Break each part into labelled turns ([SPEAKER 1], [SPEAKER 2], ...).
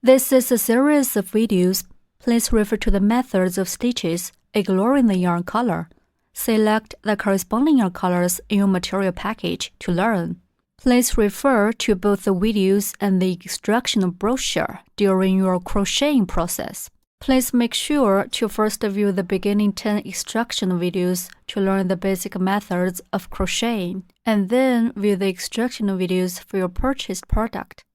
[SPEAKER 1] This is a series of videos. Please refer to the methods of stitches, ignoring the yarn color. Select the corresponding yarn colors in your material package to learn. Please refer to both the videos and the instructional brochure during your crocheting process. Please make sure to first view the beginning 10 instructional videos to learn the basic methods of crocheting, and then view the instructional videos for your purchased product.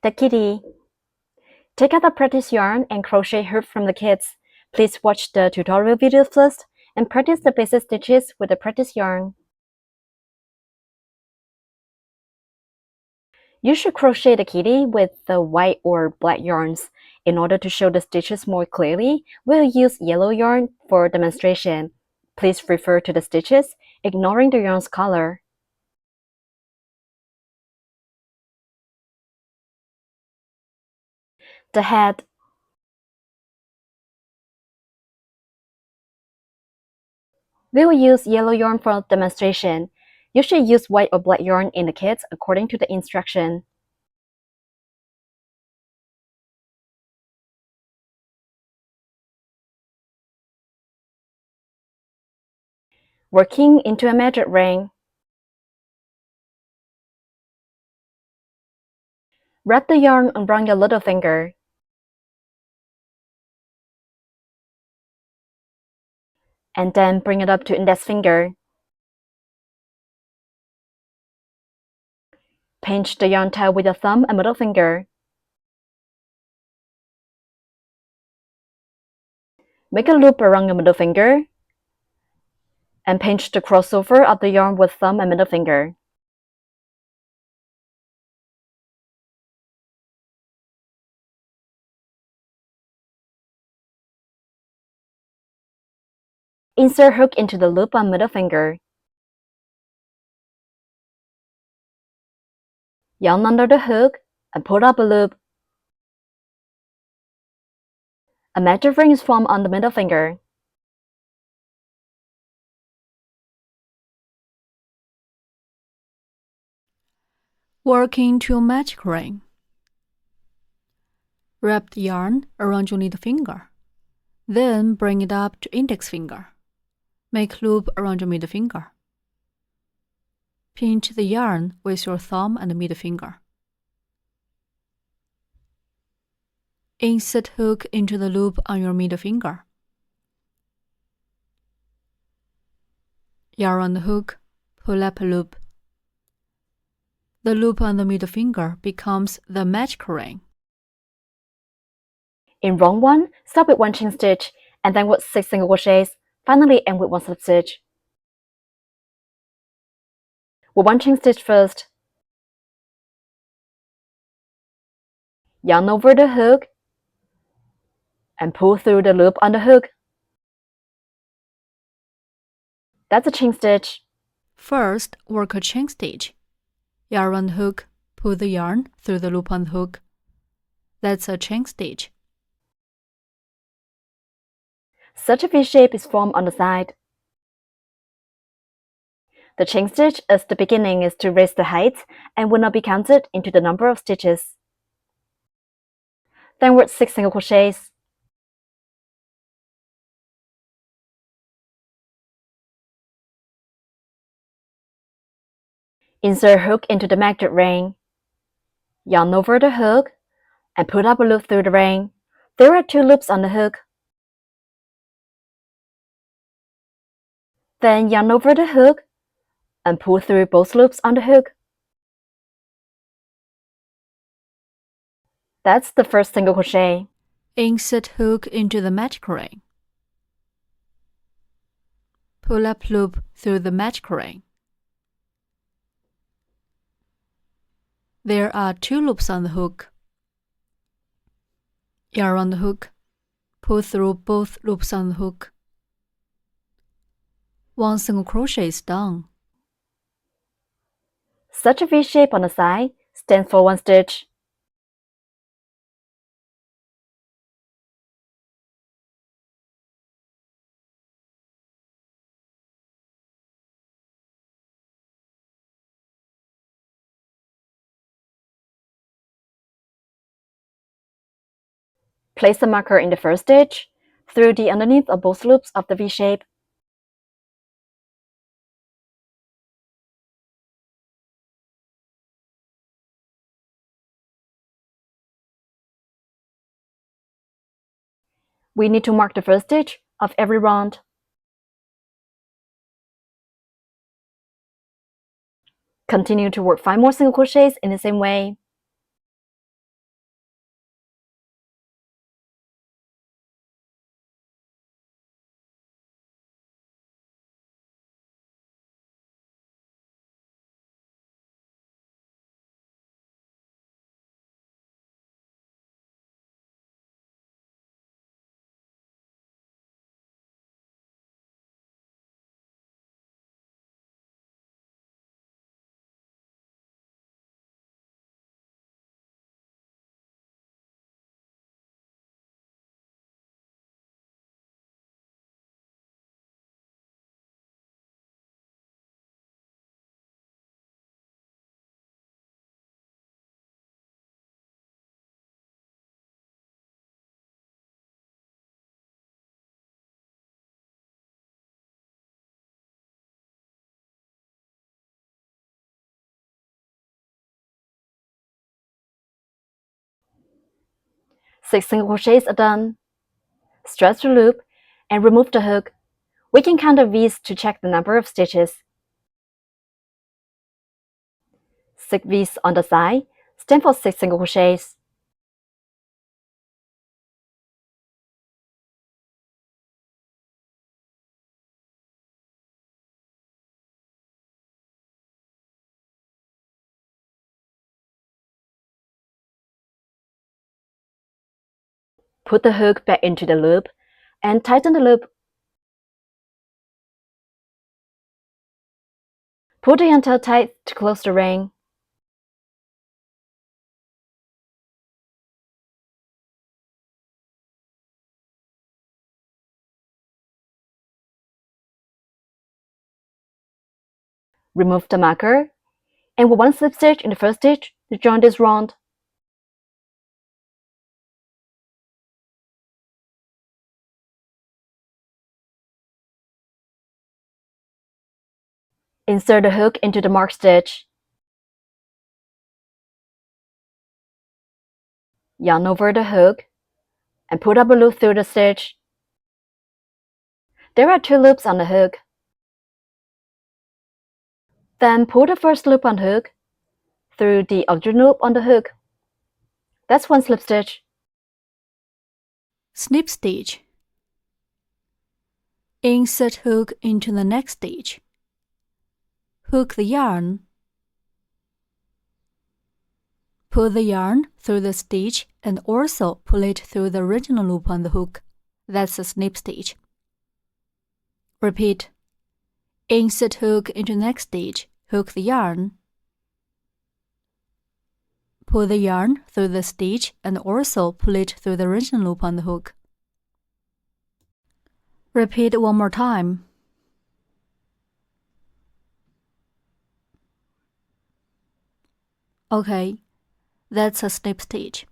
[SPEAKER 2] The kitty. Take out the practice yarn and crochet hook from the kits. Please watch the tutorial videos first and practice the basic stitches with the practice yarn. You should crochet the kitty with the white or black yarns. In order to show the stitches more clearly, we'll use yellow yarn for demonstration. Please refer to the stitches, ignoring the yarn's color. The head. We will use yellow yarn for demonstration. You should use white or black yarn in the kits according to the instruction. Working into a magic ring. Wrap the yarn around your little finger. And then bring it up to index finger. Pinch the yarn tail with your thumb and middle finger. Make a loop around your middle finger and pinch the crossover of the yarn with thumb and middle finger. Insert hook into the loop on middle finger. Yarn under the hook and pull up a loop. A magic ring is formed on the middle finger.
[SPEAKER 1] Work into a magic ring. Wrap the yarn around your little finger. Then bring it up to index finger. Make loop around your middle finger. Pinch the yarn with your thumb and middle finger. Insert hook into the loop on your middle finger. Yarn on the hook, pull up a loop. The loop on the middle finger becomes the magic ring.
[SPEAKER 2] In round 1, start with 1 chain stitch and then work 6 single crochets. Finally end with 1 slip stitch. With 1 chain stitch first. Yarn over the hook and pull through the loop on the hook. That's a chain stitch.
[SPEAKER 1] First, work a chain stitch. Yarn on the hook, pull the yarn through the loop on the hook. That's a chain stitch.
[SPEAKER 2] Such a V shape is formed on the side. The chain stitch at the beginning is to raise the height and will not be counted into the number of stitches. Then work 6 single crochets. Insert hook into the magic ring. Yarn over the hook and put up a loop through the ring. There are 2 loops on the hook. Then yarn over the hook and pull through both loops on the hook. That's the first single crochet.
[SPEAKER 1] Insert hook into the magic ring. Pull up loop through the magic ring. There are 2 loops on the hook. Yarn on the hook, pull through both loops on the hook. 1 single crochet is done.
[SPEAKER 2] Such a V shape on the side stands for 1 stitch. Place the marker in the first stitch, through the underneath of both loops of the V shape. We need to mark the first stitch of every round. Continue to work 5 more single crochets in the same way. Six single crochets are done. Stretch the loop and remove the hook. We can count the V's to check the number of stitches. 6 V's on the side stand for 6 single crochets. Put the hook back into the loop and tighten the loop. Pull the yarn tail tight to close the ring. Remove the marker, and with 1 slip stitch in the first stitch to join this round. Insert the hook into the marked stitch. Yarn over the hook and put up a loop through the stitch. There are 2 loops on the hook. Then pull the first loop on the hook through the original loop on the hook. That's 1 slip stitch.
[SPEAKER 1] Snip stitch. Insert hook into the next stitch. Hook the yarn. Pull the yarn through the stitch and also pull it through the original loop on the hook. That's a snip stitch. Repeat. Insert hook into next stitch. Hook the yarn. Pull the yarn through the stitch and also pull it through the original loop on the hook. Repeat one more time. Okay, that's a snip stitch.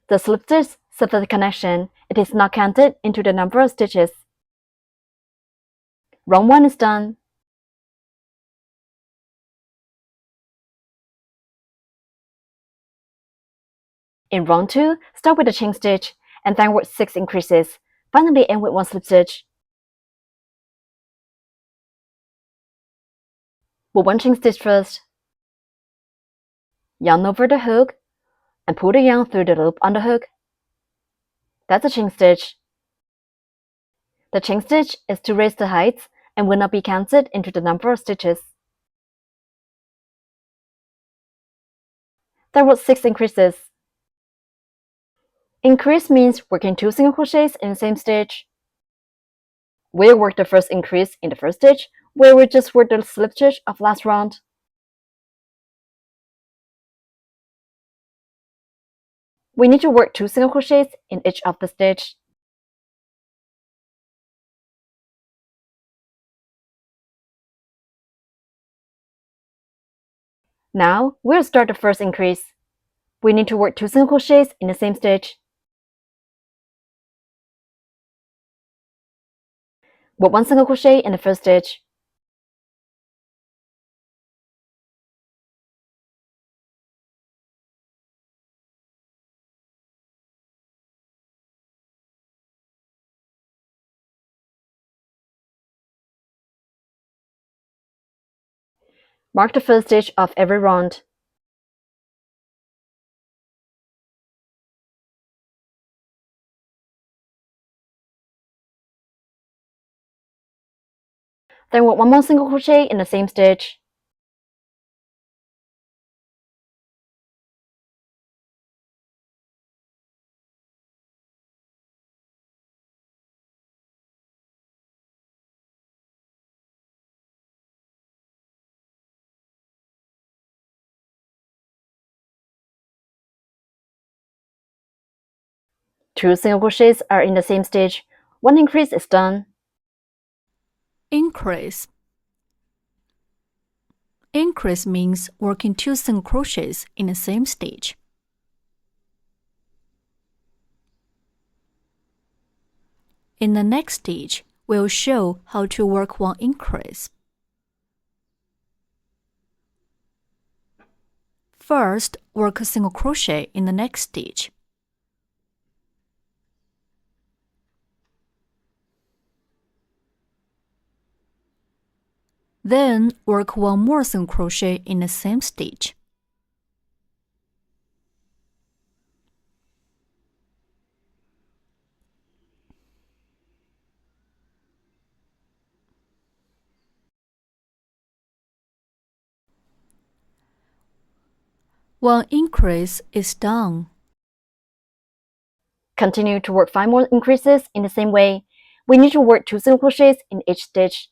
[SPEAKER 2] The slip stitch sever the connection. It is not counted into the number of stitches. Round 1 is done. In round 2, start with a chain stitch and then work 6 increases. Finally end with 1 slip stitch. With 1 chain stitch first. Yarn over the hook and pull the yarn through the loop on the hook. That's a chain stitch. The chain stitch is to raise the heights and will not be counted into the number of stitches. There were 6 increases. Increase means working 2 single crochets in the same stitch. We'll work the first increase in the first stitch, where we just work the slip stitch of last round. We need to work 2 single crochets in each of the stitch. Now we'll start the first increase. We need to work 2 single crochets in the same stitch. Work 1 single crochet in the first stitch. Mark the first stitch of every round. Then work 1 more single crochet in the same stitch. Two single crochets are in the same stitch. 1 increase is done.
[SPEAKER 1] Increase. Increase means working 2 single crochets in the same stitch. In the next stitch, we'll show how to work 1 increase. First, work a single crochet in the next stitch. Then, work 1 more single crochet in the same stitch. One increase is done.
[SPEAKER 2] Continue to work 5 more increases in the same way. We need to work 2 single crochets in each stitch.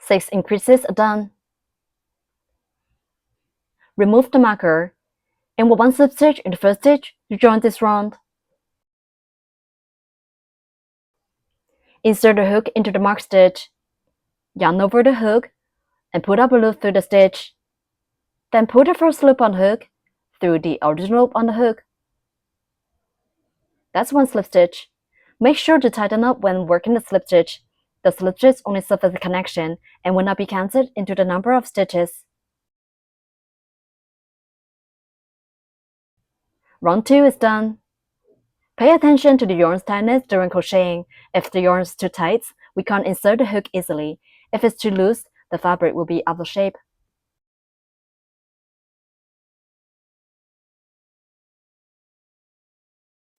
[SPEAKER 2] Six increases are done. Remove the marker and work 1 slip stitch in the first stitch to join this round. Insert the hook into the marked stitch. Yarn over the hook and put up a loop through the stitch. Then put the first loop on the hook through the original loop on the hook. That's 1 slip stitch. Make sure to tighten up when working the slip stitch. The slip stitch only serves as a connection and will not be counted into the number of stitches. Round 2 is done. Pay attention to the yarn's tightness during crocheting. If the yarn is too tight, we can't insert the hook easily. If it's too loose, the fabric will be out of shape.